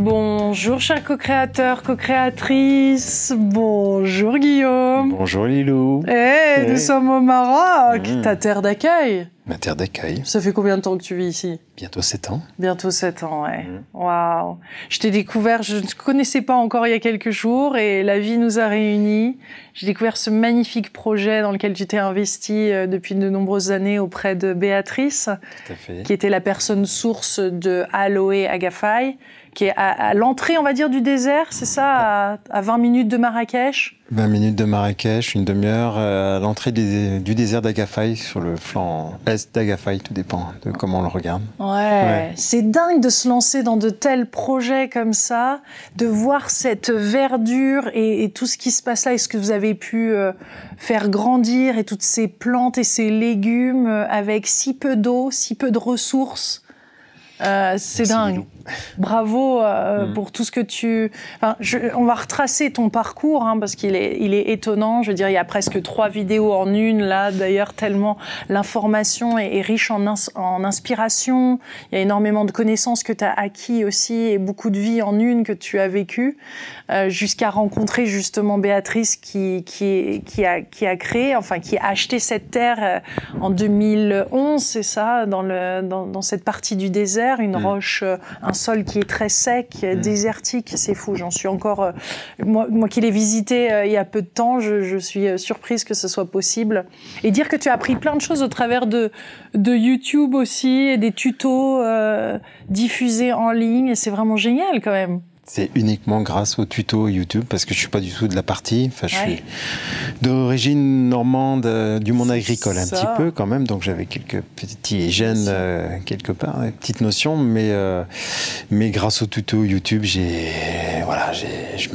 Bonjour chers co-créateurs, co-créatrices, bonjour Guillaume. Bonjour Lilou. Nous sommes au Maroc, ta terre d'accueil. Ma terre d'accueil. Ça fait combien de temps que tu vis ici? Bientôt 7 ans. Bientôt 7 ans, ouais. Waouh. Je t'ai découvert, je ne te connaissais pas encore il y a quelques jours et la vie nous a réunis. J'ai découvert ce magnifique projet dans lequel tu t'es investi depuis de nombreuses années auprès de Béatrice, Tout à fait. qui était la personne source de Aloe Agafay, qui est à l'entrée, on va dire, du désert, c'est ça, à 20 minutes de Marrakech? 20 minutes de Marrakech, une demi-heure à l'entrée du désert d'Agafay, sur le flanc est d'Agafay, tout dépend de comment on le regarde. Ouais. C'est dingue de se lancer dans de tels projets comme ça, de voir cette verdure et tout ce qui se passe là, et ce que vous avez pu faire grandir, et toutes ces plantes et ces légumes avec si peu d'eau, si peu de ressources. C'est dingue. Lilou. Bravo pour tout ce que tu... Enfin, on va retracer ton parcours parce qu'il est étonnant. Je veux dire, il y a presque 3 vidéos en une là. D'ailleurs, tellement l'information est riche en inspiration. Il y a énormément de connaissances que tu as acquis aussi et beaucoup de vie en une que tu as vécu jusqu'à rencontrer justement Béatrice qui a créé, enfin qui a acheté cette terre en 2011, c'est ça, dans cette partie du désert, une roche, un sol qui est très sec, désertique, c'est fou. J'en suis encore, moi qui l'ai visité il y a peu de temps, je suis surprise que ce soit possible. Et dire que tu as appris plein de choses au travers de YouTube aussi, et des tutos diffusés en ligne, et c'est vraiment génial quand même. C'est uniquement grâce aux tutos YouTube, parce que je suis pas du tout de la partie. Enfin, je suis d'origine normande, du monde agricole un petit peu quand même, donc j'avais quelques petits gènes quelque part, des petites notions, mais grâce aux tutos YouTube, je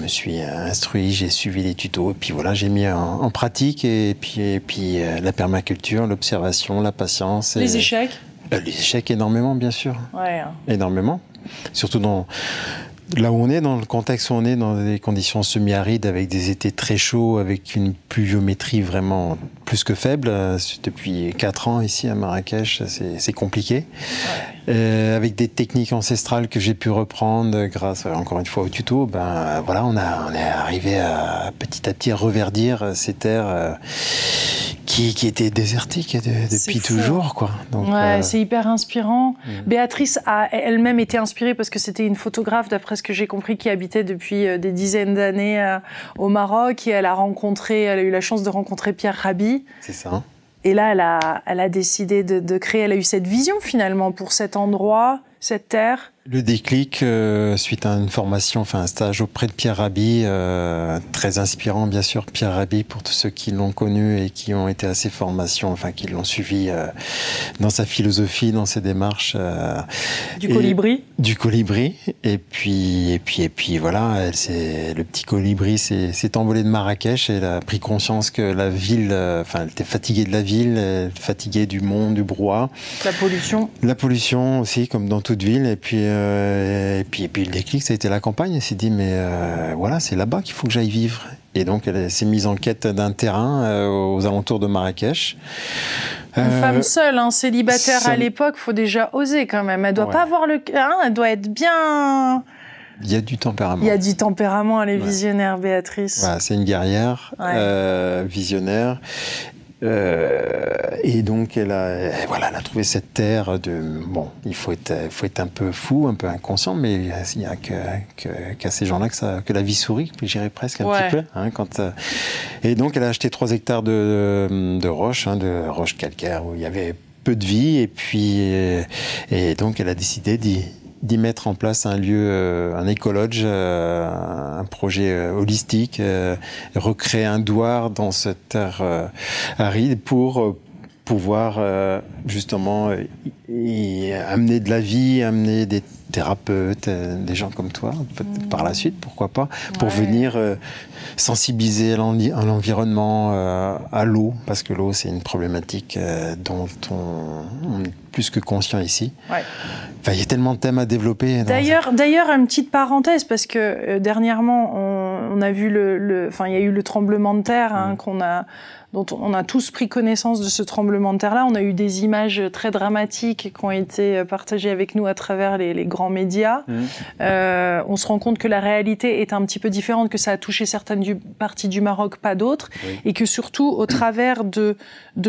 me suis instruit, j'ai suivi les tutos, et puis voilà, j'ai mis en pratique, et puis la permaculture, l'observation, la patience. Les échecs. Les échecs, énormément, bien sûr. Ouais. Énormément. Surtout là où on est, dans le contexte où on est, dans des conditions semi-arides, avec des étés très chauds, avec une pluviométrie vraiment plus que faible. Depuis 4 ans ici à Marrakech, c'est compliqué. Ouais. Avec des techniques ancestrales que j'ai pu reprendre grâce, encore une fois, au tuto, voilà, on est arrivé à petit reverdir ces terres qui étaient désertiques depuis toujours, quoi. Donc, c'est hyper inspirant. Béatrice a elle-même été inspirée parce que c'était une photographe, d'après ce que j'ai compris, qui habitait depuis des dizaines d'années au Maroc, et elle a eu la chance de rencontrer Pierre Rabhi. C'est ça. Et là, elle a décidé de créer, elle a eu cette vision finalement pour cet endroit, cette terre. Le déclic, suite à une formation, enfin un stage auprès de Pierre Rabhi, très inspirant bien sûr, Pierre Rabhi, pour tous ceux qui l'ont connu et qui ont été à ses formations, enfin qui l'ont suivi dans sa philosophie, dans ses démarches. Du colibri. Du colibri, et puis voilà, le petit colibri s'est envolé de Marrakech, et elle a pris conscience que la ville, elle était fatiguée de la ville, fatiguée du monde, du brouhaha. La pollution. La pollution aussi, comme dans toute ville, et puis le déclic, ça a été la campagne. Elle s'est dit, mais voilà, c'est là-bas qu'il faut que j'aille vivre. Et donc, elle s'est mise en quête d'un terrain aux alentours de Marrakech. Une femme seule, célibataire à l'époque, faut déjà oser quand même. Elle doit pas avoir elle doit être bien... Il y a du tempérament. Il y a du tempérament, elle est visionnaire, Béatrice. Voilà, c'est une guerrière, visionnaire. Et donc elle a trouvé cette terre il faut être un peu fou, un peu inconscient, mais il n'y a qu'à ces gens-là que la vie sourit, je dirais presque un petit peu. Et donc elle a acheté 3 hectares de roches, de roches calcaires où il y avait peu de vie, et donc elle a décidé d'y mettre en place un lieu, un écologe, un projet holistique, recréer un douar dans cette terre aride pour pouvoir justement amener de la vie, amener des thérapeutes, des gens comme toi, peut-être par la suite, pourquoi pas, pour venir sensibiliser à l'environnement, à l'eau, parce que l'eau, c'est une problématique dont on est plus que conscient ici. Enfin, il y a tellement de thèmes à développer. D'ailleurs, une petite parenthèse, parce que dernièrement, on a vu il y a eu le tremblement de terre qu'on a dont on a tous pris connaissance de ce tremblement de terre-là. On a eu des images très dramatiques qui ont été partagées avec nous à travers les grands médias. On se rend compte que la réalité est un petit peu différente, que ça a touché certaines parties du Maroc, pas d'autres, et que surtout, au travers de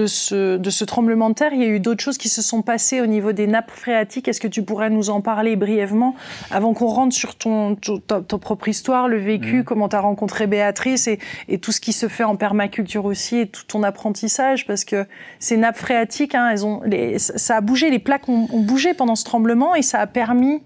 ce tremblement de terre, il y a eu d'autres choses qui se sont passées au niveau des nappes phréatiques. Est-ce que tu pourrais nous en parler brièvement avant qu'on rentre sur ton propre histoire, le vécu, comment tu as rencontré Béatrice et tout ce qui se fait en permaculture aussi et tout ton apprentissage, parce que ces nappes phréatiques, hein, ça a bougé, les plaques ont bougé pendant ce tremblement et ça a permis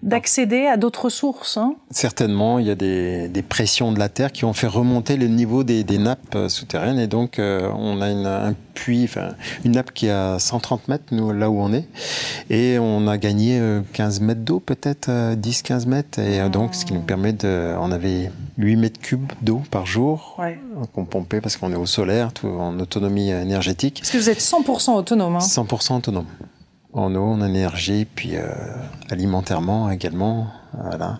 d'accéder à d'autres sources. Hein. Certainement, il y a des pressions de la terre qui ont fait remonter le niveau des nappes souterraines, et donc on a un puits, enfin une nappe qui est à 130 mètres, nous, là où on est, et on a gagné 15 mètres d'eau, peut-être 10-15 mètres, et donc ce qui nous permet on avait 8 mètres cubes d'eau par jour qu'on pompait parce qu'on est au solaire, tout en autonomie énergétique. Parce que vous êtes 100% autonome. Hein. 100% autonome. En eau, en énergie, puis alimentairement également. Voilà.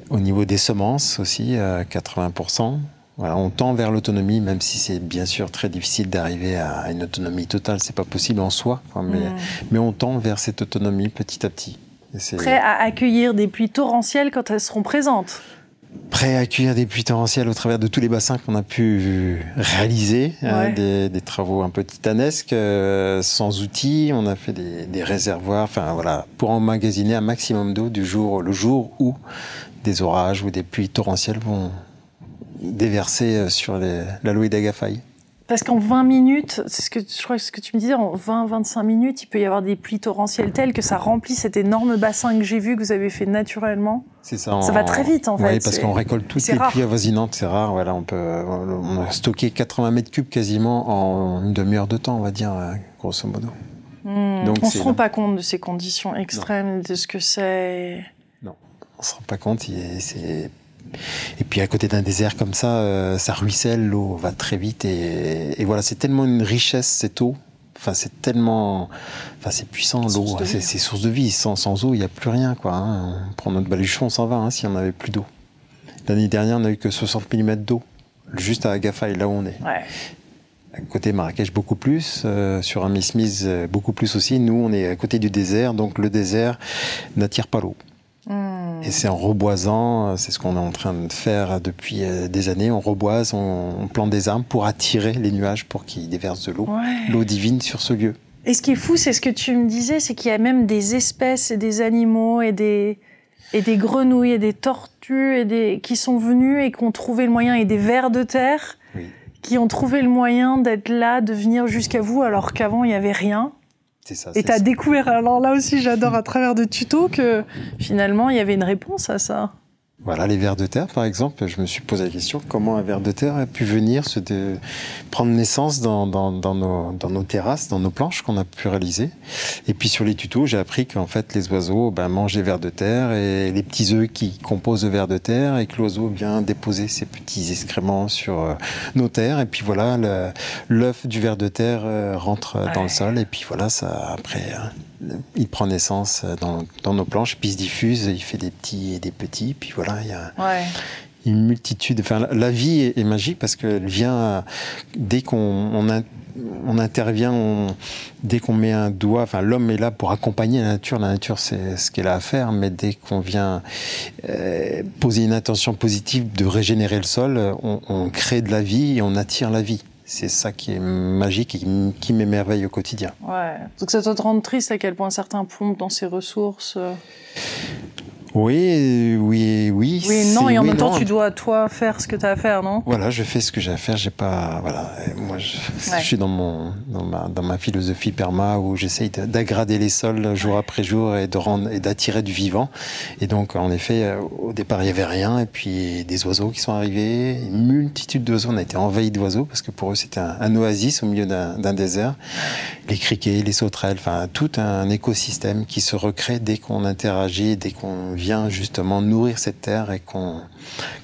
Au niveau des semences aussi, 80%. Voilà, on tend vers l'autonomie, même si c'est bien sûr très difficile d'arriver à une autonomie totale. C'est pas possible en soi, mais on tend vers cette autonomie petit à petit. Prêt à accueillir des pluies torrentielles quand elles seront présentes. Prêt à accueillir des pluies torrentielles au travers de tous les bassins qu'on a pu réaliser, des travaux un peu titanesques, sans outils. On a fait des réservoirs, enfin voilà, pour emmagasiner un maximum d'eau le jour où des orages ou des pluies torrentielles vont déverser sur la Louis d'Agafay. Parce qu'en 20 minutes, je crois que ce que tu me disais, en 20-25 minutes, il peut y avoir des pluies torrentielles telles que ça remplit cet énorme bassin que j'ai vu, que vous avez fait naturellement. C'est ça. Ça va très vite, en fait. Oui, parce qu'on récolte toutes les pluies avoisinantes, c'est rare. Voilà, on a stocké 80 mètres cubes quasiment en une demi-heure de temps, on va dire, grosso modo. Donc on ne se rend pas compte de ces conditions extrêmes, de ce que c'est. Non, on ne se rend pas compte. Et puis à côté d'un désert comme ça, ça ruisselle, l'eau va très vite et voilà, c'est tellement une richesse cette eau. Enfin, c'est puissant l'eau, c'est source de vie. Sans eau, il n'y a plus rien, quoi. Hein. On prend notre baluchon, on s'en va s'il n'y en avait plus d'eau. L'année dernière, on n'a eu que 60 mm d'eau, juste à Agafay, là où on est. Ouais. À côté Marrakech, beaucoup plus. Sur Amis Smith, beaucoup plus aussi. Nous, on est à côté du désert, donc le désert n'attire pas l'eau. Et c'est en reboisant, c'est ce qu'on est en train de faire depuis des années, on reboise, on plante des arbres pour attirer les nuages, pour qu'ils déversent de l'eau, l'eau divine sur ce lieu. Et ce qui est fou, c'est ce que tu me disais, c'est qu'il y a même des espèces et des animaux et des grenouilles et des tortues qui sont venus et qui ont trouvé le moyen, et des vers de terre qui ont trouvé le moyen d'être là, de venir jusqu'à vous, alors qu'avant, il n'y avait rien. Ça, et tu as découvert, alors là aussi j'adore à travers de tutos, que finalement il y avait une réponse à ça. Voilà, les vers de terre par exemple, je me suis posé la question, comment un ver de terre a pu venir prendre naissance dans nos terrasses, dans nos planches qu'on a pu réaliser. Et puis sur les tutos, j'ai appris qu'en fait les oiseaux mangent les vers de terre et les petits œufs qui composent le ver de terre, et que l'oiseau vient déposer ses petits excréments sur nos terres. Et puis voilà, l'œuf du ver de terre rentre dans le sol, et puis voilà, ça après... il prend naissance dans nos planches, puis il se diffuse, il fait des petits et des petits, puis voilà, il y a une multitude. Enfin, la vie est magique parce qu'elle vient dès qu'on intervient, dès qu'on met un doigt. Enfin, l'homme est là pour accompagner la nature c'est ce qu'elle a à faire, mais dès qu'on vient poser une intention positive de régénérer le sol, on crée de la vie et on attire la vie. C'est ça qui est magique et qui m'émerveille au quotidien. Ouais. Donc ça te rend triste à quel point certains pompent dans ses ressources. Oui. Oui, non, et en même temps, tu dois, toi, faire ce que tu as à faire, non? Voilà, je fais ce que j'ai à faire. J'ai pas, voilà. Moi, je suis dans ma philosophie perma où j'essaye d'aggrader les sols jour après jour et d'attirer du vivant. Et donc, en effet, au départ, il n'y avait rien. Et puis, des oiseaux qui sont arrivés, une multitude d'oiseaux. On a été envahis d'oiseaux parce que pour eux, c'était un oasis au milieu d'un désert. Les criquets, les sauterelles, enfin, tout un écosystème qui se recrée dès qu'on interagit, dès qu'on vient justement nourrir cette terre et qu'on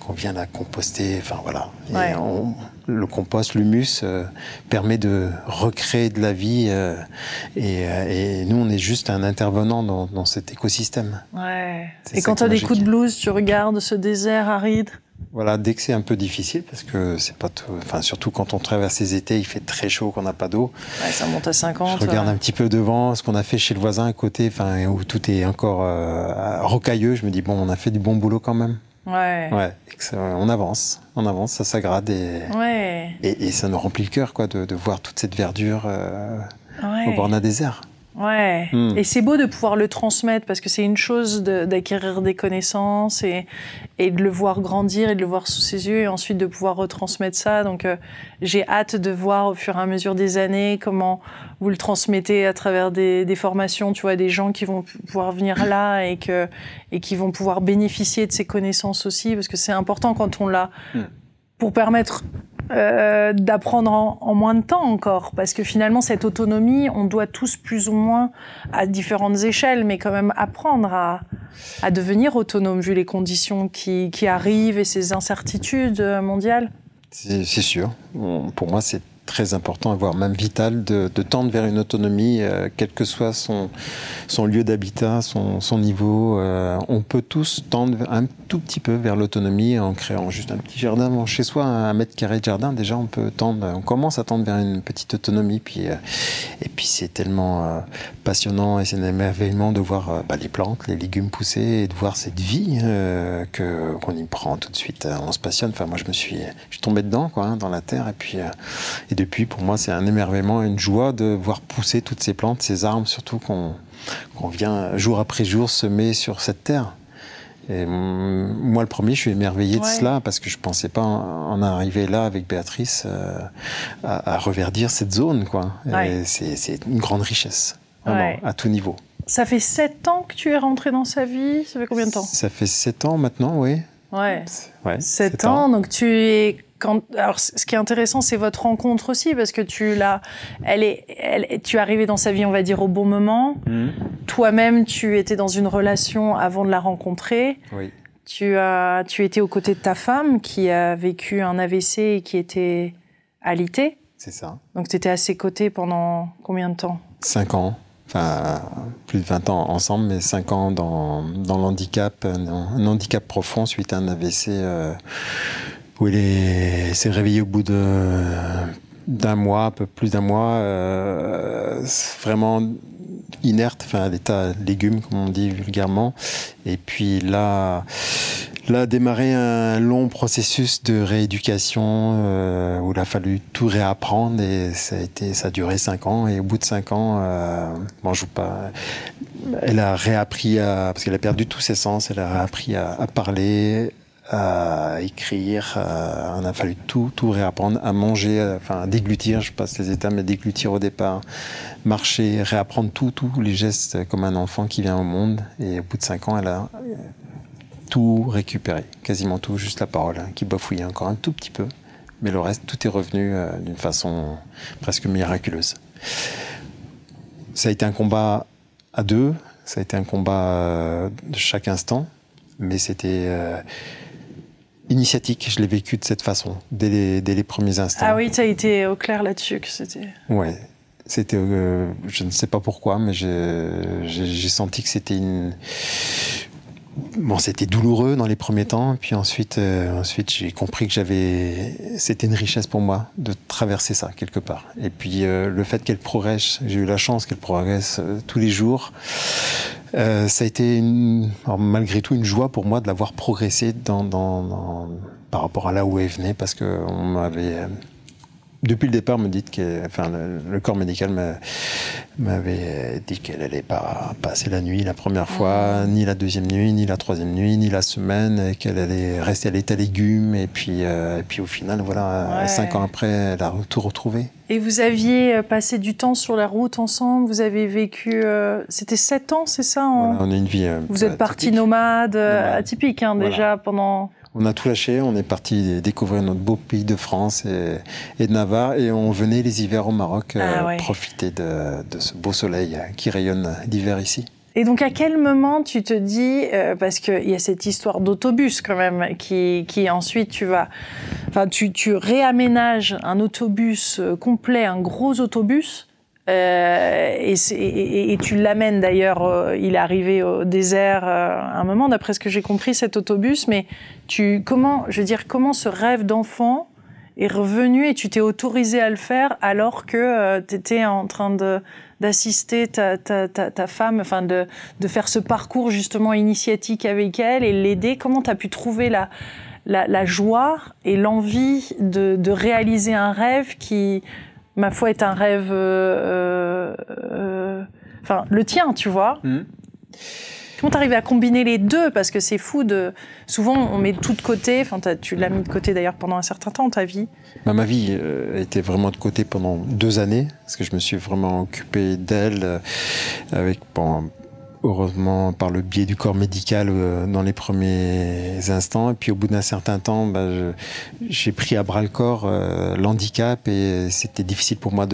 vient la composter. Enfin voilà. Le compost, l'humus, permet de recréer de la vie et nous on est juste un intervenant dans cet écosystème. Ouais. Et quand tu as des coups de blues, tu regardes ce désert aride. Voilà, dès que c'est un peu difficile, parce que c'est pas tout, enfin, surtout quand on traverse les étés, il fait très chaud, qu'on n'a pas d'eau. Ouais, ça monte à 50. Je regarde un petit peu devant ce qu'on a fait chez le voisin à côté, enfin, où tout est encore rocailleux. Je me dis, bon, on a fait du bon boulot quand même. Ouais. Ouais, on avance, ça s'agrade et ça nous remplit le cœur, quoi, de voir toute cette verdure au bord d'un désert. Ouais, et c'est beau de pouvoir le transmettre parce que c'est une chose d'acquérir des connaissances et de le voir grandir et de le voir sous ses yeux et ensuite de pouvoir retransmettre ça. Donc j'ai hâte de voir au fur et à mesure des années comment vous le transmettez à travers des formations, tu vois, des gens qui vont pouvoir venir là et qui vont pouvoir bénéficier de ces connaissances aussi parce que c'est important quand on l'a pour permettre d'apprendre en moins de temps encore, parce que finalement cette autonomie, on doit tous plus ou moins à différentes échelles, mais quand même apprendre à devenir autonome vu les conditions qui arrivent et ces incertitudes mondiales. C'est sûr. Pour moi, c'est très important, voire même vital, de tendre vers une autonomie, quel que soit son lieu d'habitat, son niveau. On peut tous tendre un tout petit peu vers l'autonomie en créant juste un petit jardin chez soi, 1 mètre carré de jardin. Déjà, on commence à tendre vers une petite autonomie. Et puis, c'est tellement passionnant et c'est un émerveillement de voir les plantes, les légumes pousser et de voir cette vie qu'on y prend tout de suite. On se passionne. Enfin, moi, je suis tombé dedans, quoi, dans la terre. Et depuis, pour moi, c'est un émerveillement, une joie de voir pousser toutes ces plantes, ces arbres, surtout qu'on vient jour après jour semer sur cette terre. Et moi, le premier, je suis émerveillé de cela parce que je ne pensais pas en arriver là avec Béatrice à reverdir cette zone, quoi. Ouais. C'est une grande richesse, vraiment, à tout niveau. Ça fait 7 ans que tu es rentré dans sa vie? Ça fait combien de temps? Ça fait 7 ans maintenant, oui. Ouais. 7 ans, donc tu es... Alors, ce qui est intéressant, c'est votre rencontre aussi, parce que tu es arrivé dans sa vie, on va dire, au bon moment. Toi-même, tu étais dans une relation avant de la rencontrer. Oui. Tu étais aux côtés de ta femme, qui a vécu un AVC et qui était alitée. C'est ça. Donc, tu étais à ses côtés pendant combien de temps? 5 ans. Enfin, plus de 20 ans ensemble, mais 5 ans dans l'handicap, un handicap profond suite à un AVC... où il s'est réveillé au bout d'un mois, un peu plus d'un mois, vraiment inerte, enfin à l'état légume, comme on dit vulgairement. Et puis là a démarré un long processus de rééducation où il a fallu tout réapprendre et ça a duré 5 ans. Et au bout de 5 ans, elle a réappris parce qu'elle a perdu tous ses sens, elle a réappris à parler, à écrire, on a fallu tout réapprendre, à manger, à déglutir, je passe les étapes, mais déglutir au départ, marcher, réapprendre tous les gestes comme un enfant qui vient au monde. Et au bout de 5 ans, elle a tout récupéré, quasiment tout, juste la parole, qui bafouillait encore un tout petit peu, mais le reste, tout est revenu d'une façon presque miraculeuse. Ça a été un combat à deux, ça a été un combat de chaque instant, mais c'était... initiatique, je l'ai vécu de cette façon, dès les premiers instants. Ah oui, tu as été au clair là-dessus que c'était... Ouais, c'était... je ne sais pas pourquoi, mais j'ai senti que c'était Bon, c'était douloureux dans les premiers temps, puis ensuite j'ai compris que c'était une richesse pour moi de traverser ça quelque part. Et puis le fait qu'elle progresse, j'ai eu la chance qu'elle progresse tous les jours. Ça a été malgré tout une joie pour moi de l'avoir progressé par rapport à là où elle venait, parce que on m'avait depuis le départ me dit le corps médical m'avait dit qu'elle allait pas passer la nuit la première fois, ni la deuxième nuit, ni la troisième nuit, ni la semaine, et qu'elle allait rester à l'état légume. Et puis au final, voilà, 5 ans après, elle a tout retrouvé. Et vous aviez passé du temps sur la route ensemble, vous avez vécu... c'était 7 ans, c'est ça Voilà, on a une vie Vous êtes partis nomades, atypiques déjà pendant... On a tout lâché, on est parti découvrir notre beau pays de France et de Navarre, et on venait les hivers au Maroc profiter de ce beau soleil qui rayonne l'hiver ici. Et donc à quel moment tu te dis, parce qu'il y a cette histoire d'autobus quand même, qui ensuite tu réaménages un autobus complet, un gros autobus, Et tu l'amènes d'ailleurs, il est arrivé au désert à un moment, d'après ce que j'ai compris, cet autobus, mais comment ce rêve d'enfant est revenu et tu t'es autorisé à le faire alors que tu étais en train d'assister ta femme, enfin de faire ce parcours justement initiatique avec elle et l'aider. Comment tu as pu trouver la joie et l'envie de réaliser un rêve qui, ma foi, est un rêve, le tien, tu vois. Comment t'arrives à combiner les deux? Parce que c'est fou souvent, on met tout de côté. Enfin, tu l'as mis de côté d'ailleurs pendant un certain temps, ta vie. Ma vie était vraiment de côté pendant 2 années, parce que je me suis vraiment occupé d'elle heureusement par le biais du corps médical dans les premiers instants. Et puis au bout d'un certain temps, j'ai pris à bras le corps l'handicap et c'était difficile pour moi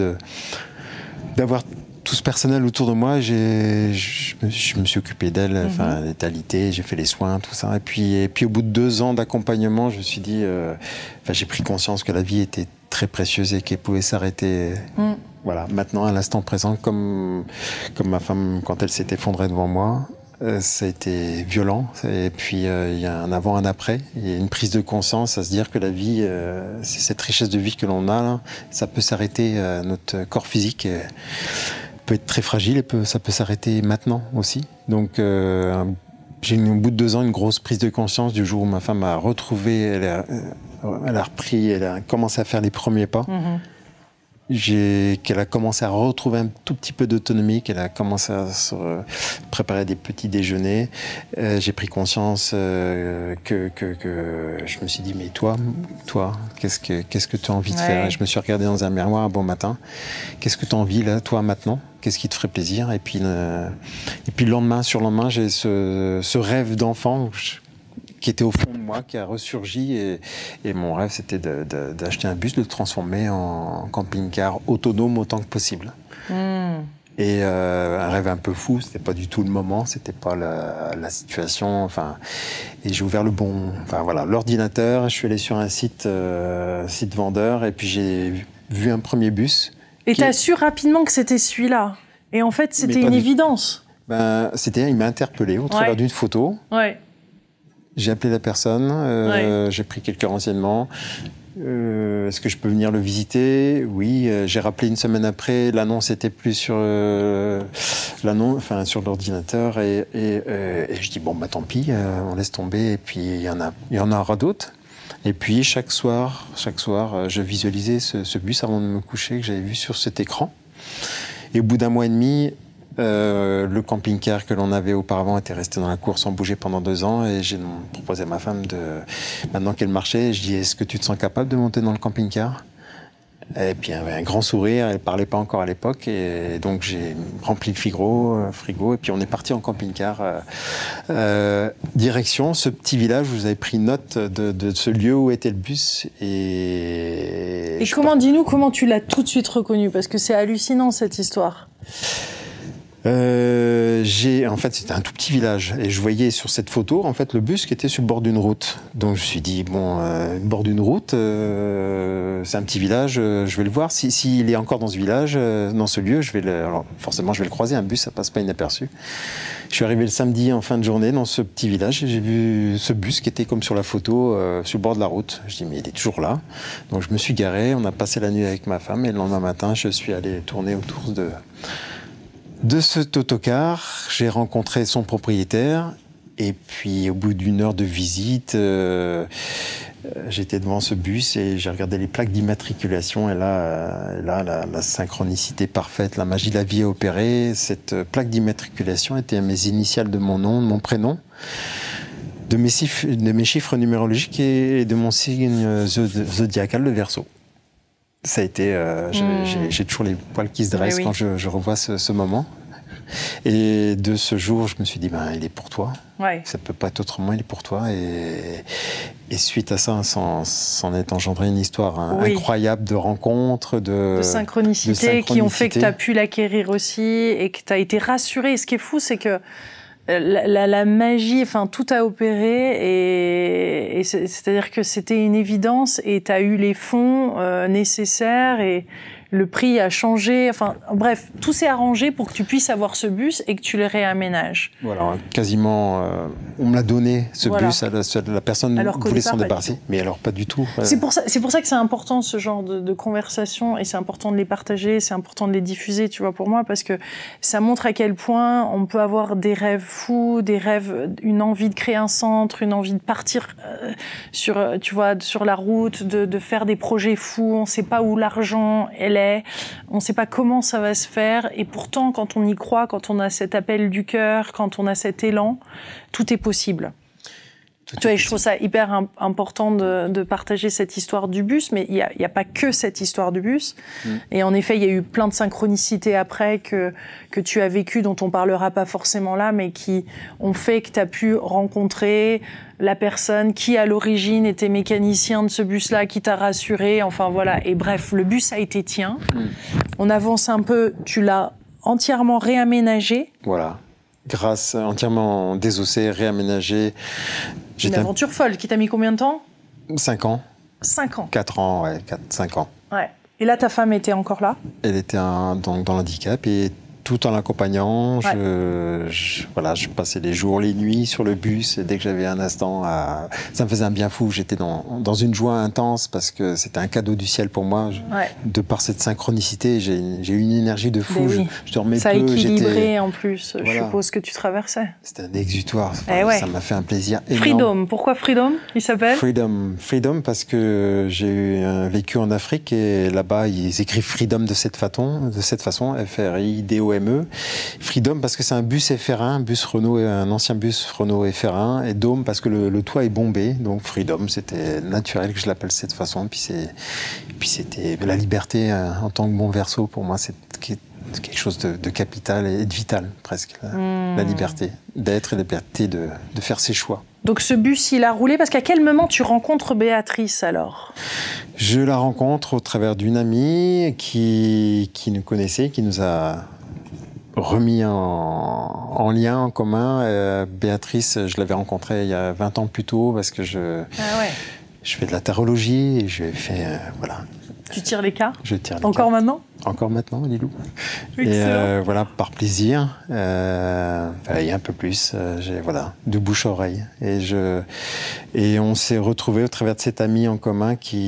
d'avoir tout ce personnel autour de moi. Je me suis occupé d'elle, l'étalité, j'ai fait les soins, tout ça. Et puis au bout de 2 ans d'accompagnement, je me suis dit, j'ai pris conscience que la vie était très précieuse et qu'elle pouvait s'arrêter. Voilà, maintenant, à l'instant présent, comme ma femme, quand elle s'est effondrée devant moi, ça a été violent. Et puis, il y a un avant, un après. Il y a une prise de conscience à se dire que la vie, c'est cette richesse de vie que l'on a, là, ça peut s'arrêter, notre corps physique peut être très fragile et ça peut s'arrêter maintenant aussi. Donc, j'ai eu, au bout de 2 ans, une grosse prise de conscience du jour où ma femme a retrouvé, elle a repris, elle a commencé à faire les premiers pas. Qu'elle a commencé à retrouver un tout petit peu d'autonomie, qu'elle a commencé à se préparer des petits déjeuners. J'ai pris conscience que je me suis dit, mais toi, qu'est-ce que tu as envie de faire? Et je me suis regardé dans un miroir un bon matin. Qu'est-ce que tu as envie, là, toi, maintenant? Qu'est-ce qui te ferait plaisir? Et puis le lendemain, sur le lendemain, j'ai ce rêve d'enfant qui était au fond de moi, qui a ressurgi. Et mon rêve, c'était d'acheter un bus, de le transformer en camping-car autonome autant que possible. Et un rêve un peu fou, c'était pas du tout le moment, c'était pas la situation. Et j'ai ouvert l'ordinateur, je suis allé sur un site vendeur, et puis j'ai vu un premier bus. Et tu as su rapidement que c'était celui-là. Et en fait, c'était une évidence. Il m'a interpellé au travers d'une photo. J'ai appelé la personne, j'ai pris quelques renseignements. Est-ce que je peux venir le visiter? Oui. J'ai rappelé une semaine après. L'annonce était plus sur sur l'ordinateur. Et je dis tant pis, on laisse tomber. Et puis il y en aura d'autres. Et puis chaque soir, je visualisais ce bus avant de me coucher que j'avais vu sur cet écran. Et au bout d'1 mois et demi, le camping-car que l'on avait auparavant était resté dans la cour sans bouger pendant 2 ans, et j'ai proposé à ma femme maintenant qu'elle marchait, je dis, est-ce que tu te sens capable de monter dans le camping-car? Et puis elle avait un grand sourire, elle parlait pas encore à l'époque, et donc j'ai rempli le frigo, et puis on est parti en camping-car direction ce petit village. Vous avez pris note de ce lieu où était le bus. Et dis-nous comment tu l'as tout de suite reconnu, parce que c'est hallucinant cette histoire. En fait, c'était un tout petit village et je voyais sur cette photo, en fait, le bus qui était sur le bord d'une route. Donc, je me suis dit, bord d'une route, c'est un petit village, je vais le voir. S'il est encore dans ce village, dans ce lieu, alors, forcément, je vais le croiser. Un bus, ça passe pas inaperçu. Je suis arrivé le samedi en fin de journée dans ce petit village et j'ai vu ce bus qui était comme sur la photo, sur le bord de la route. Je dis, mais il est toujours là. Donc, je me suis garé, on a passé la nuit avec ma femme et le lendemain matin, je suis allé tourner autour de cet autocar. J'ai rencontré son propriétaire et puis au bout d'1 heure de visite, j'étais devant ce bus et j'ai regardé les plaques d'immatriculation et là la synchronicité parfaite, la magie de la vie a opéré. Cette plaque d'immatriculation était mes initiales de mon nom, de mon prénom, de mes chiffres numérologiques et de mon signe zodiacal, le Verseau. Ça a été, j'ai toujours les poils qui se dressent quand je revois ce moment. Et de ce jour, je me suis dit, il est pour toi. Ça ne peut pas être autrement, il est pour toi. Et suite à ça, s'en est engendré une histoire incroyable de rencontres, de synchronicité qui ont fait que tu as pu l'acquérir aussi et que tu as été rassuré. Et ce qui est fou, c'est que la magie, tout a opéré et c'est-à-dire que c'était une évidence et tu as eu les fonds nécessaires et le prix a changé. Enfin, bref, tout s'est arrangé pour que tu puisses avoir ce bus et que tu le réaménages. Voilà, quasiment, on me l'a donné, ce bus, la personne voulait s'en débarrasser, mais alors pas du tout. C'est pour ça que c'est important, ce genre de conversation, et c'est important de les partager, c'est important de les diffuser, tu vois, pour moi, parce que ça montre à quel point on peut avoir des rêves fous, des rêves, une envie de créer un centre, une envie de partir sur la route, de faire des projets fous, on ne sait pas où l'argent elle est, on ne sait pas comment ça va se faire, et pourtant quand on y croit, quand on a cet appel du cœur, quand on a cet élan, tout est possible. Tu vois, je trouve ça hyper important de partager cette histoire du bus, mais il y a pas que cette histoire du bus. Et en effet, il y a eu plein de synchronicités après que tu as vécu, dont on parlera pas forcément là, mais qui ont fait que tu as pu rencontrer la personne qui, à l'origine, était mécanicien de ce bus-là, qui t'a rassuré. Enfin, voilà. Et bref, le bus a été tien. On avance un peu. Tu l'as entièrement réaménagé. Voilà. Grâce, entièrement désossé, réaménagé. Une aventure folle qui t'a mis combien de temps? 5 ans. 5 ans. 4 ans, ouais, 5 ans. Ouais. Et là, ta femme était encore là? Elle était dans l'handicap, et tout en l'accompagnant, je passais les jours, les nuits sur le bus, et dès que j'avais un instant, ça me faisait un bien fou. J'étais dans une joie intense parce que c'était un cadeau du ciel pour moi. De par cette synchronicité, j'ai eu une énergie de fou. Oui. Je dormais ça peu. Ça a équilibré en plus, voilà. Je suppose, que tu traversais. C'était un exutoire. Ça m'a fait un plaisir énorme. Freedom, pourquoi Freedom, il s'appelle? Freedom parce que j'ai eu un vécu en Afrique, et là-bas, ils écrivent Freedom de cette façon, F-R-I-D-O-M. Freedom parce que c'est un bus FR1, un bus Renault, un ancien bus Renault FR1, et Dome parce que le toit est bombé, donc Freedom, c'était naturel que je l'appelle de cette façon. Puis c'était la liberté en tant que bon verso, pour moi, c'est quelque chose de capital et de vital, presque. La liberté d'être et la liberté de faire ses choix. Donc ce bus, il a roulé, parce qu'à quel moment tu rencontres Béatrice alors? Je la rencontre au travers d'une amie qui nous connaissait, qui nous a remis en lien en commun. Béatrice, je l'avais rencontrée il y a 20 ans plus tôt, parce que je fais de la tarologie, et je fais, voilà. Tu tires les cartes? Je tire les Encore cartes. maintenant? Encore maintenant, Lilou. Excellent. Et voilà, par plaisir, et un peu plus, de bouche à oreille. Et on s'est retrouvés au travers de cette amie en commun qui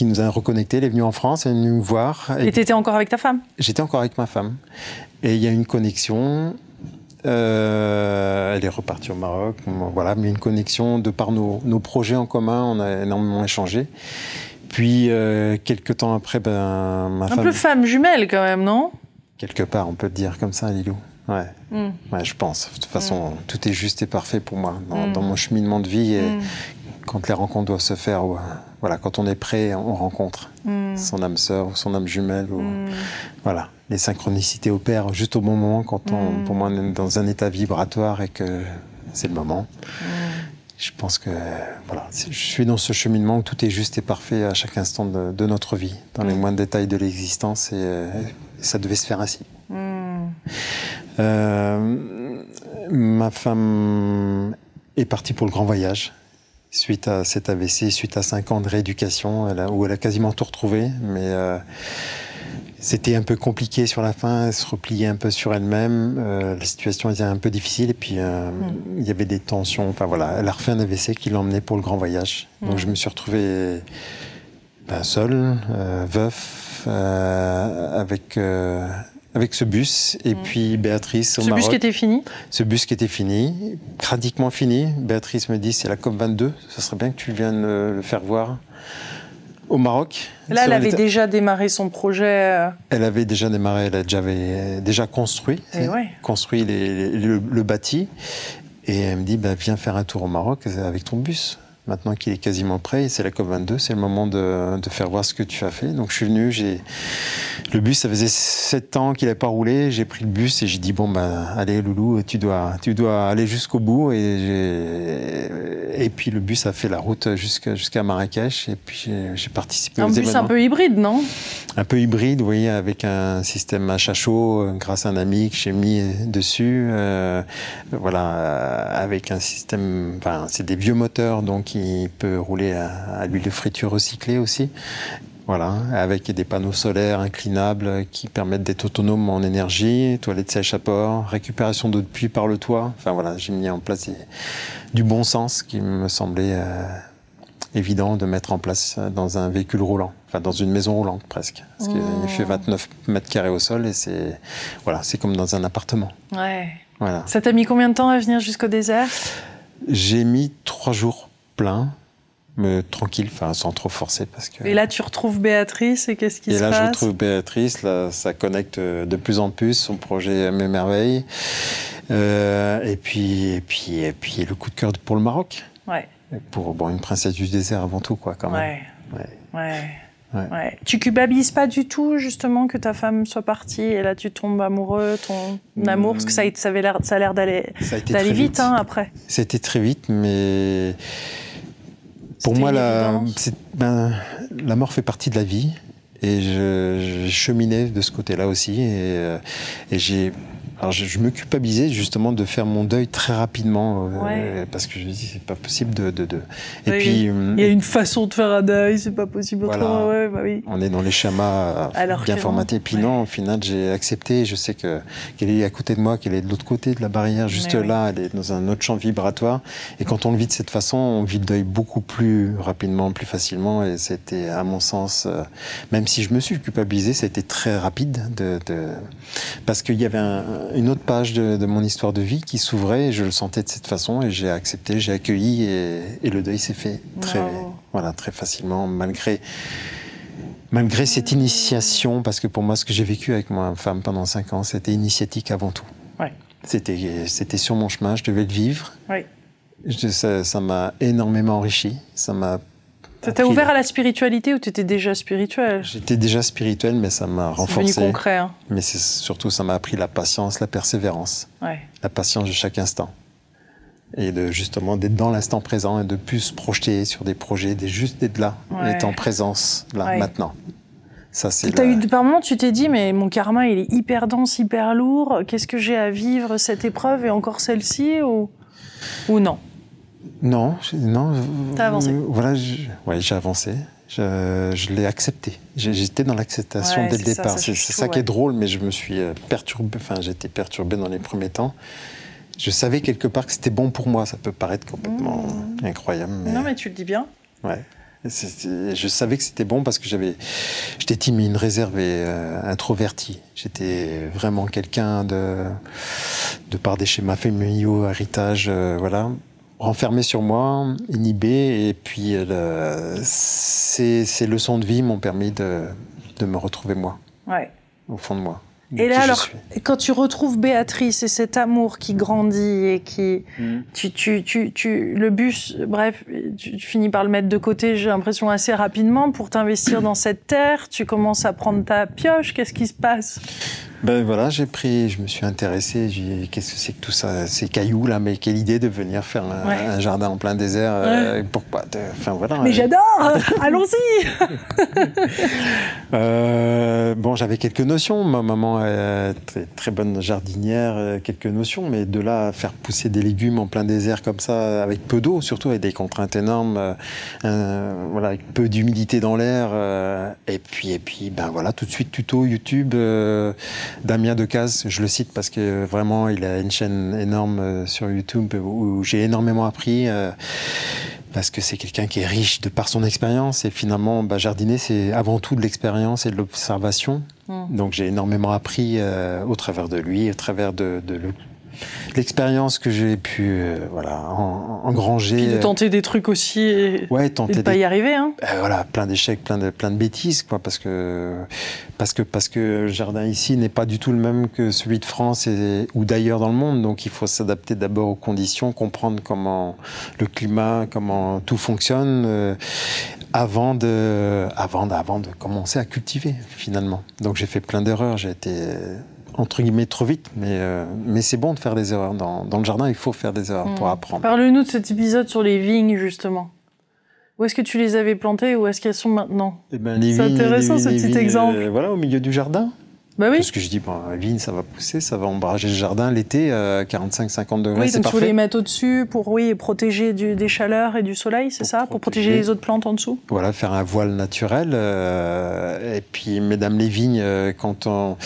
nous a reconnectés. Elle est venue en France, elle est venue nous voir. Et tu étais encore avec ta femme? J'étais encore avec ma femme. Et il y a une connexion. Elle est repartie au Maroc, voilà, mais une connexion de par nos projets en commun. On a énormément échangé. Puis, quelques temps après, ma femme... Un peu femme jumelle, quand même, non? Quelque part, on peut le dire comme ça, Lilou. Ouais. Ouais, je pense. De toute façon, tout est juste et parfait pour moi dans mon cheminement de vie. Et quand les rencontres doivent se faire, voilà, quand on est prêt, on rencontre son âme sœur ou son âme jumelle. Voilà, les synchronicités opèrent juste au bon moment, quand pour moi, on est dans un état vibratoire et que c'est le moment. Je pense que voilà, je suis dans ce cheminement où tout est juste et parfait à chaque instant de notre vie, dans les moindres détails de l'existence, et ça devait se faire ainsi. Ma femme est partie pour le grand voyage suite à cet AVC, suite à 5 ans de rééducation, où elle a quasiment tout retrouvé, mais c'était un peu compliqué sur la fin. Elle se repliait un peu sur elle-même, la situation était un peu difficile, et puis il y avait des tensions. Enfin voilà, elle a refait un AVC qui l'a emmenée pour le grand voyage. Donc je me suis retrouvé seul, veuf, avec ce bus, et puis Béatrice au Maroc. Ce bus qui était fini? Ce bus qui était fini, pratiquement fini. Béatrice me dit, c'est la COP22, ça serait bien que tu viennes le faire voir au Maroc. Là, elle avait déjà démarré son projet. Elle avait déjà démarré, elle avait déjà construit le bâti. Et elle me dit, viens faire un tour au Maroc avec ton bus. Maintenant qu'il est quasiment prêt, c'est la COP22, c'est le moment de faire voir ce que tu as fait. Donc je suis venu, le bus, ça faisait 7 ans qu'il n'avait pas roulé, j'ai pris le bus et j'ai dit, allez Loulou, tu dois aller jusqu'au bout. Et puis le bus a fait la route jusqu'à Marrakech, et puis j'ai participé aux événements. Un bus un peu hybride, non? Un peu hybride, vous voyez, avec un système achat chaud, grâce à un ami que j'ai mis dessus. Avec un système, c'est des vieux moteurs, donc il peut rouler à l'huile de friture recyclée aussi. Voilà, avec des panneaux solaires inclinables qui permettent d'être autonomes en énergie, toilettes sèches à port, récupération d'eau de pluie par le toit. Enfin voilà, j'ai mis en place du bon sens qui me semblait évident de mettre en place dans un véhicule roulant, enfin dans une maison roulante presque. Parce qu'il fait 29 mètres carrés au sol et c'est comme dans un appartement. Ouais. Voilà. Ça t'a mis combien de temps à venir jusqu'au désert? J'ai mis 3 jours pleins. Mais tranquille, sans trop forcer. Parce que... Et là, tu retrouves Béatrice et qu'est-ce qui se passe? Et là, je retrouve Béatrice, là, ça connecte de plus en plus, son projet m'émerveille. Et puis, le coup de cœur pour le Maroc. Ouais. Pour une princesse du désert avant tout, quoi, quand même. Ouais. Tu culpabilises pas du tout, justement, que ta femme soit partie et là, tu tombes amoureux, ton amour, parce que ça a l'air d'aller vite, hein, après. Ça a été très vite, mais... Pour moi, la mort fait partie de la vie et je cheminais de ce côté-là aussi et je me culpabilisais justement de faire mon deuil très rapidement parce que je me dis c'est pas possible Et puis il y a une façon de faire un deuil, c'est pas possible autrement. Voilà, on est dans les schémas bien formatés. Et puis non, au final, j'ai accepté. Je sais qu'elle est à côté de moi, qu'elle est de l'autre côté de la barrière, juste là. Elle est dans un autre champ vibratoire. Et quand on le vit de cette façon, on vit le deuil beaucoup plus rapidement, plus facilement. Et c'était, à mon sens, même si je me suis culpabilisé, ça a été très rapide parce qu'il y avait une autre page de mon histoire de vie qui s'ouvrait et je le sentais de cette façon et j'ai accepté, j'ai accueilli et le deuil s'est fait très facilement malgré cette initiation, parce que pour moi ce que j'ai vécu avec ma femme pendant 5 ans c'était initiatique avant tout. C'était sur mon chemin, je devais le vivre. Ça m'a énormément enrichi, ça t'a ouvert à la spiritualité ou tu étais déjà spirituel? J'étais déjà spirituel, mais ça m'a renforcé. C'est devenu concret. Hein. Mais surtout, ça m'a appris la patience, la persévérance, la patience de chaque instant. Et justement d'être dans l'instant présent et de plus se projeter sur des projets, juste d'être là, être en présence, là, maintenant. Ça, par moments, tu t'es dit, mais mon karma, il est hyper dense, hyper lourd. Qu'est-ce que j'ai à vivre cette épreuve et encore celle-ci ou non? Non. T'as avancé. Voilà, j'ai avancé. Je l'ai accepté. J'étais dans l'acceptation dès le départ. C'est ça qui est drôle, mais je me suis perturbé. Enfin, j'étais perturbé dans les premiers temps. Je savais quelque part que c'était bon pour moi. Ça peut paraître complètement incroyable. Non, mais tu le dis bien. Ouais. Je savais que c'était bon parce que j'étais timide, réservé, introverti. J'étais vraiment quelqu'un de par des schémas familiaux, héritage, renfermé sur moi, inhibé, et puis ces leçons de vie m'ont permis de me retrouver moi, au fond de moi. Et là, alors, quand tu retrouves Béatrice et cet amour qui grandit et qui... le bus, bref, tu finis par le mettre de côté, j'ai l'impression, assez rapidement pour t'investir dans cette terre. Tu commences à prendre ta pioche. Qu'est-ce qui se passe? Ben voilà, je me suis intéressé, qu'est-ce que c'est que tout ça, ces cailloux là, mais quelle idée de venir faire un jardin en plein désert, pourquoi, enfin voilà. Mais j'adore, allons-y. Bon, j'avais quelques notions, ma maman est très bonne jardinière, quelques notions, mais de là à faire pousser des légumes en plein désert comme ça, avec peu d'eau, surtout avec des contraintes énormes, avec peu d'humidité dans l'air, et puis ben voilà, tout de suite tuto YouTube. Damien Decazes, je le cite parce que vraiment il a une chaîne énorme sur YouTube où j'ai énormément appris parce que c'est quelqu'un qui est riche de par son expérience et finalement jardiner c'est avant tout de l'expérience et de l'observation. Donc j'ai énormément appris au travers de lui, au travers de l'expérience que j'ai pu engranger. Puis de tenter des trucs aussi et de pas y arriver. Hein. Plein d'échecs, plein de bêtises, quoi, parce que le jardin ici n'est pas du tout le même que celui de France ou d'ailleurs dans le monde. Donc il faut s'adapter d'abord aux conditions, comprendre comment le climat, comment tout fonctionne avant de commencer à cultiver finalement. Donc j'ai fait plein d'erreurs, j'ai été entre guillemets trop vite, mais c'est bon de faire des erreurs. Dans le jardin, il faut faire des erreurs pour apprendre. Parle-nous de cet épisode sur les vignes, justement. Où est-ce que tu les avais plantées, où est-ce qu'elles sont maintenant? C'est intéressant, ce petit exemple. Au milieu du jardin. Bah oui. Parce que je dis, bon, la vigne, ça va pousser, ça va ombrager le jardin l'été, 45-50 degrés, oui, c'est donc parfait. tu veux les mettre au-dessus pour protéger des chaleurs et du soleil, c'est ça? Pour protéger les autres plantes en dessous? Voilà, faire un voile naturel. Et puis, mesdames les vignes, quand on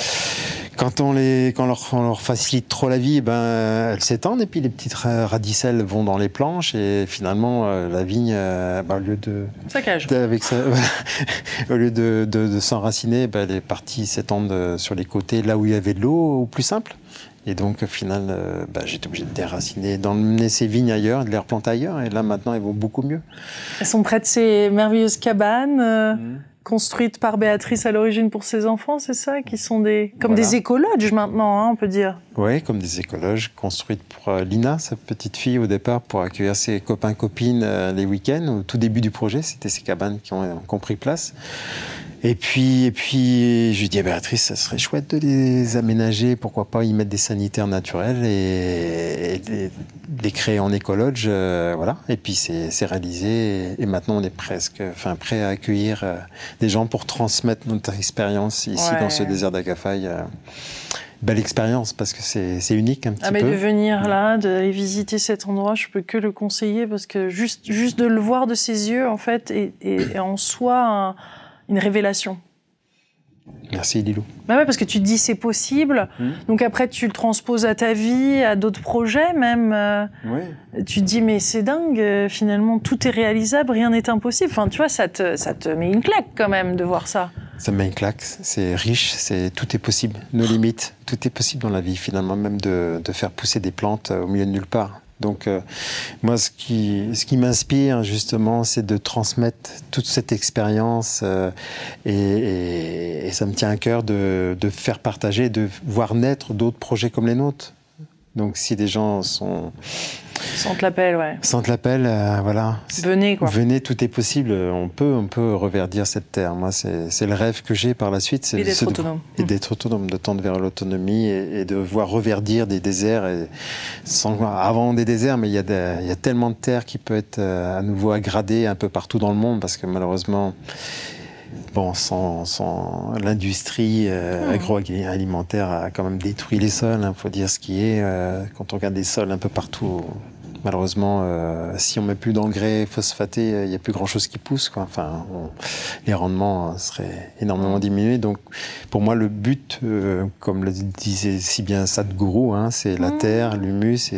leur facilite trop la vie, elles s'étendent. Et puis, les petites radicelles vont dans les planches. Et finalement, la vigne, au lieu de... Saccage. Au lieu de s'enraciner, les parties s'étendent sur les côtés, là où il y avait de l'eau, ou plus simple. Et donc, au final, j'étais obligé de déraciner, d'emmener ces vignes ailleurs, de les replanter ailleurs. Et là, maintenant, elles vont beaucoup mieux. Elles sont près de ces merveilleuses cabanes construites par Béatrice à l'origine pour ses enfants, c'est ça? Qui sont des écologes maintenant, hein, on peut dire. Oui, comme des écologes, construites pour Lina, sa petite fille, au départ, pour accueillir ses copains-copines les week-ends. Au tout début du projet, c'était ces cabanes qui ont pris place. Et puis, je lui dis à Béatrice, ça serait chouette de les aménager, pourquoi pas y mettre des sanitaires naturels et les créer en écologe, voilà. Et puis c'est réalisé et maintenant on est prêt à accueillir des gens pour transmettre notre expérience ici dans ce désert d'Agafay. Belle expérience parce que c'est unique un petit peu. De venir là, de visiter cet endroit, je peux que le conseiller parce que juste de le voir de ses yeux en fait est en soi une révélation. Merci Lilou. Parce que tu te dis c'est possible, donc après tu le transposes à ta vie, à d'autres projets même. Tu te dis mais c'est dingue, finalement tout est réalisable, rien n'est impossible. Enfin tu vois, ça te met une claque quand même de voir ça. Ça me met une claque, c'est riche, tout est possible, nos limites, tout est possible dans la vie finalement, même de faire pousser des plantes au milieu de nulle part. Donc moi, ce qui m'inspire justement, c'est de transmettre toute cette expérience et ça me tient à cœur de faire partager, de voir naître d'autres projets comme les nôtres. Donc si des gens sentent l'appel, sentent l'appel, voilà. Venez, quoi. Venez, tout est possible. On peut reverdir cette terre. Moi, c'est le rêve que j'ai par la suite. Et d'être autonome. Et d'être autonome, de tendre vers l'autonomie et de voir reverdir des déserts. Avant des déserts, mais il y a tellement de terre qui peut être à nouveau aggradée un peu partout dans le monde parce que malheureusement... sans l'industrie agroalimentaire a quand même détruit les sols, faut dire ce qui est. Quand on regarde des sols un peu partout, malheureusement, si on met plus d'engrais phosphatés, il n'y a plus grand-chose qui pousse, quoi. Enfin, les rendements seraient énormément diminués. Donc, pour moi, le but, comme le disait si bien Sadhguru, c'est la terre, l'humus,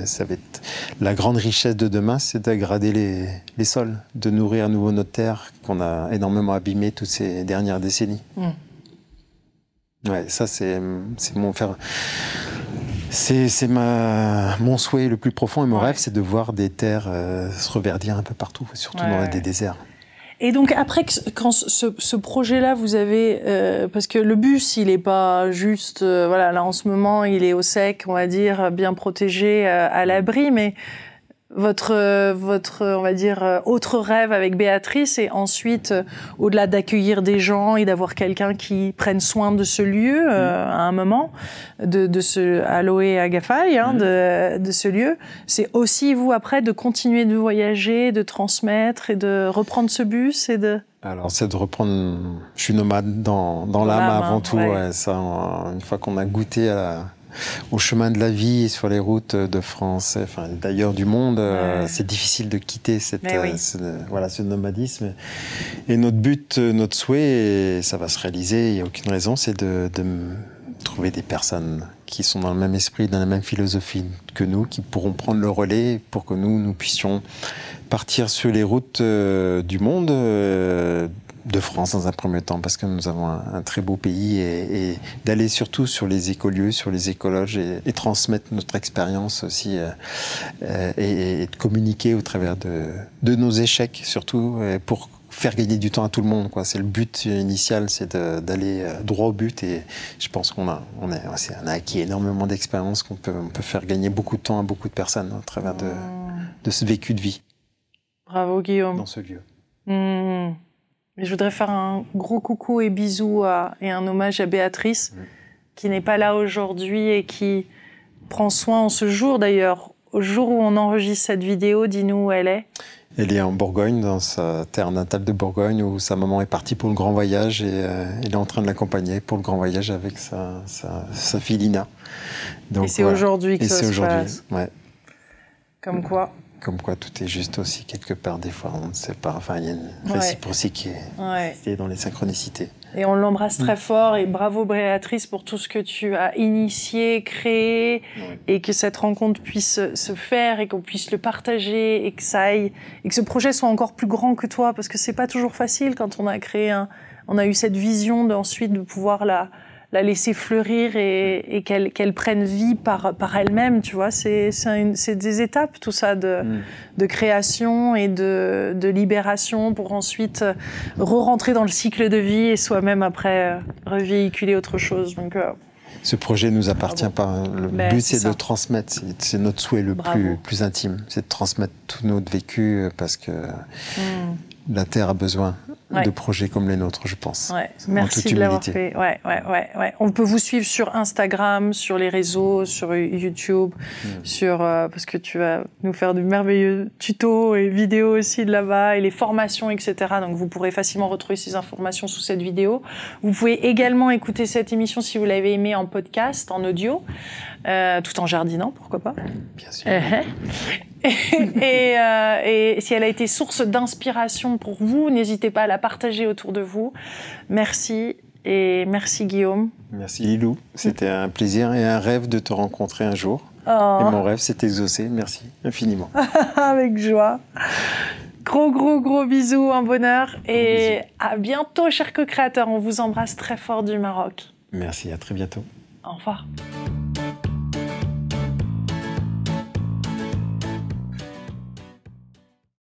ça va être la grande richesse de demain, c'est d'aggrader les sols, de nourrir à nouveau notre terre qu'on a énormément abîmée toutes ces dernières décennies. Ça, c'est mon faire. C'est mon souhait le plus profond et mon rêve, c'est de voir des terres se reverdir un peu partout, surtout dans des déserts. Et donc après, quand ce projet-là, vous avez... parce que le bus, il n'est pas juste... là, en ce moment, il est au sec, on va dire, bien protégé, à l'abri, mais... Votre, on va dire, autre rêve avec Béatrice, et ensuite, au-delà d'accueillir des gens et d'avoir quelqu'un qui prenne soin de ce lieu à un moment, de ce Aloe Agafay, de ce lieu, c'est aussi vous après de continuer de voyager, de transmettre et de reprendre ce bus et de... Alors, c'est de reprendre... Je suis nomade dans l'âme avant tout. Ça, une fois qu'on a goûté au chemin de la vie sur les routes de France, d'ailleurs du monde, c'est difficile de quitter ce nomadisme. Et notre but, notre souhait, et ça va se réaliser, il n'y a aucune raison, c'est de trouver des personnes qui sont dans le même esprit, dans la même philosophie que nous, qui pourront prendre le relais pour que nous puissions partir sur les routes du monde, de France dans un premier temps, parce que nous avons un très beau pays, et d'aller surtout sur les écolieux, sur les écologes, et transmettre notre expérience aussi, et de communiquer au travers de nos échecs, surtout, pour faire gagner du temps à tout le monde, quoi. C'est le but initial, c'est d'aller droit au but, et je pense qu'on a acquis énormément d'expérience, qu'on peut faire gagner beaucoup de temps à beaucoup de personnes au travers de ce vécu de vie. Bravo Guillaume. Dans ce lieu. Et je voudrais faire un gros coucou et bisous et un hommage à Béatrice, qui n'est pas là aujourd'hui et qui prend soin en ce jour d'ailleurs. Au jour où on enregistre cette vidéo, dis-nous où elle est. Elle est en Bourgogne, dans sa terre natale de Bourgogne, où sa maman est partie pour le grand voyage et elle est en train de l'accompagner pour le grand voyage avec sa fille Lina. Donc, et c'est aujourd'hui que ça se passe. Ouais. Comme quoi. Comme quoi tout est juste aussi quelque part, des fois on ne sait pas, enfin il y a une réciprocité dans les synchronicités. Et on l'embrasse très fort et bravo Béatrice pour tout ce que tu as initié, créé et que cette rencontre puisse se faire et qu'on puisse le partager et que ça aille, et que ce projet soit encore plus grand que toi parce que c'est pas toujours facile quand on a créé on a eu cette vision d'ensuite de pouvoir la laisser fleurir et qu'elle prenne vie par elle-même, tu vois. C'est des étapes, tout ça, de création et de libération pour ensuite re-rentrer dans le cycle de vie et soi-même après revéhiculer autre chose. Donc, ce projet ne nous appartient pas. Le but, c'est de le transmettre. C'est notre souhait le plus intime. C'est de transmettre tout notre vécu parce que la Terre a besoin de projets comme les nôtres, je pense. Merci de l'avoir fait. On peut vous suivre sur Instagram, sur les réseaux, sur YouTube, parce que tu vas nous faire de merveilleux tutos et vidéos aussi de là-bas et les formations, etc. Donc vous pourrez facilement retrouver ces informations sous cette vidéo. Vous pouvez également écouter cette émission si vous l'avez aimée en podcast, en audio, tout en jardinant, pourquoi pas. Bien sûr. Et si elle a été source d'inspiration pour vous, n'hésitez pas à la partager autour de vous. Merci et merci Guillaume. Merci Lilou, c'était un plaisir et un rêve de te rencontrer un jour. Et mon rêve s'est exaucé, merci infiniment. Avec joie. Gros bisous, un bonheur et à bientôt chers co-créateurs, on vous embrasse très fort du Maroc. Merci, à très bientôt. Au revoir.